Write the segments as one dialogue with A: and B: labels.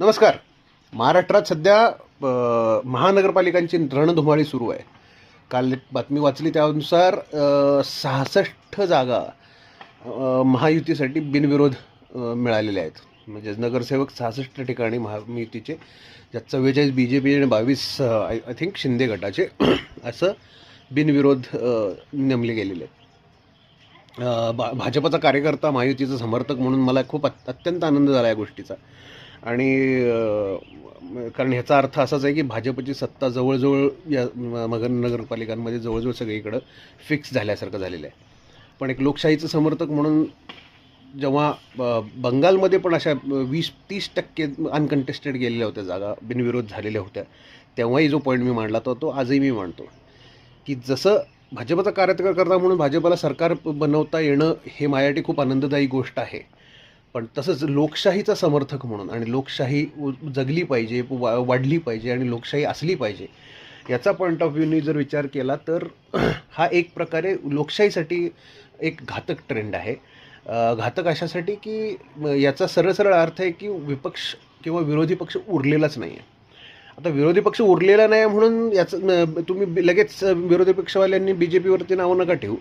A: नमस्कार. महाराष्ट्रात सध्या महानगरपालिकांची रणधुमाळी सुरू आहे. काल एक बातमी वाचली त्यानुसार 66 जागा महायुतीसाठी बिनविरोध मिळालेल्या आहेत. म्हणजे नगरसेवक 66 ठिकाणी महायुतीचे, ज्यात 44 BJP आणि 22 आय थिंक शिंदे गटाचे असं बिनविरोध नेमले गेलेले आहेत. भाजपचा कार्यकर्ता, महायुतीचा समर्थक म्हणून मला खूप अत्यंत आनंद झाला या गोष्टीचा. आणि कारण ह्याचा अर्थ असाच आहे की भाजपची सत्ता जवळजवळ या नगरपालिकांमध्ये जवळजवळ सगळीकडं फिक्स झाल्यासारखं झालेलं आहे. पण एक लोकशाहीचं समर्थक म्हणून जेव्हा बंगालमध्ये पण अशा 20-30% अनकंटेस्टेड गेलेल्या होत्या, जागा बिनविरोध झालेल्या होत्या, तेव्हाही जो पॉईंट मी मांडला तो आजही मी मांडतो की जसं भाजपचा कार्यकर्ता म्हणून भाजपला सरकार बनवता येणं हे माझ्यासाठी खूप आनंददायी गोष्ट आहे. पण तसंच लोकशाहीचा समर्थक म्हणून, आणि लोकशाही जगली पाहिजे, वाढली पाहिजे आणि लोकशाही असली पाहिजे याचा पॉईंट ऑफ व्ह्यूनी जर विचार केला तर हा एक प्रकारे लोकशाहीसाठी एक घातक ट्रेंड आहे. घातक अशासाठी की याचा सरळ अर्थ आहे की विपक्ष किंवा विरोधी पक्ष उरलेलाच नाही आहे. आता विरोधी पक्ष उरलेला नाही म्हणून याचं तुम्ही लगेच विरोधी पक्षवाल्यांनी BJPवरती नावं नका ठेवू.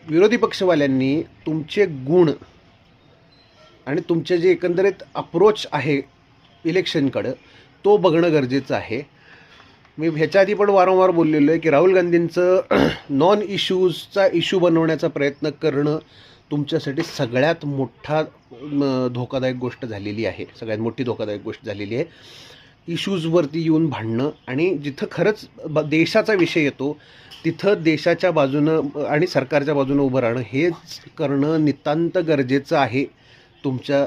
A: विरोधी पक्षवाल्यांनी तुमचे गुण आणि तुमचे जे एकंदरीत अप्रोच आहे इलेक्शनकडं तो बघणं गरजेचं आहे. मी ह्याच्या आधी पण वारंवार बोललेलो आहे की राहुल गांधींचं नॉन इश्यूजचा इश्यू बनवण्याचा प्रयत्न करणं तुमच्यासाठी सगळ्यात मोठा धोकादायक गोष्ट झालेली आहे, सगळ्यात मोठी धोकादायक गोष्ट झालेली आहे. इश्यूजवरती येऊन भांडणं आणि जिथं खरंच देशाचा विषय येतो तिथं देशाच्या बाजूनं आणि सरकारच्या बाजूनं उभं राहणं हेच करणं नितांत गरजेचं आहे तुमच्या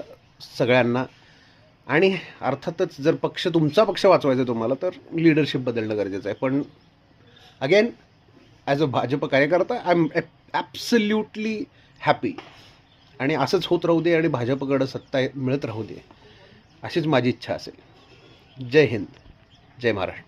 A: सगळ्यांना. आणि अर्थातच जर तुमचा पक्ष वाचवायचा तुम्हाला तर लीडरशिप बदलणं गरजेचं आहे. पण अगेन ॲज अ भाजप कार्यकर्ता आय एम ॲब्सल्युटली हॅपी, आणि असंच होत राहू दे आणि भाजपकडं सत्ता मिळत राहू दे अशीच माझी इच्छा असेल. जय हिंद, जय महाराष्ट्र.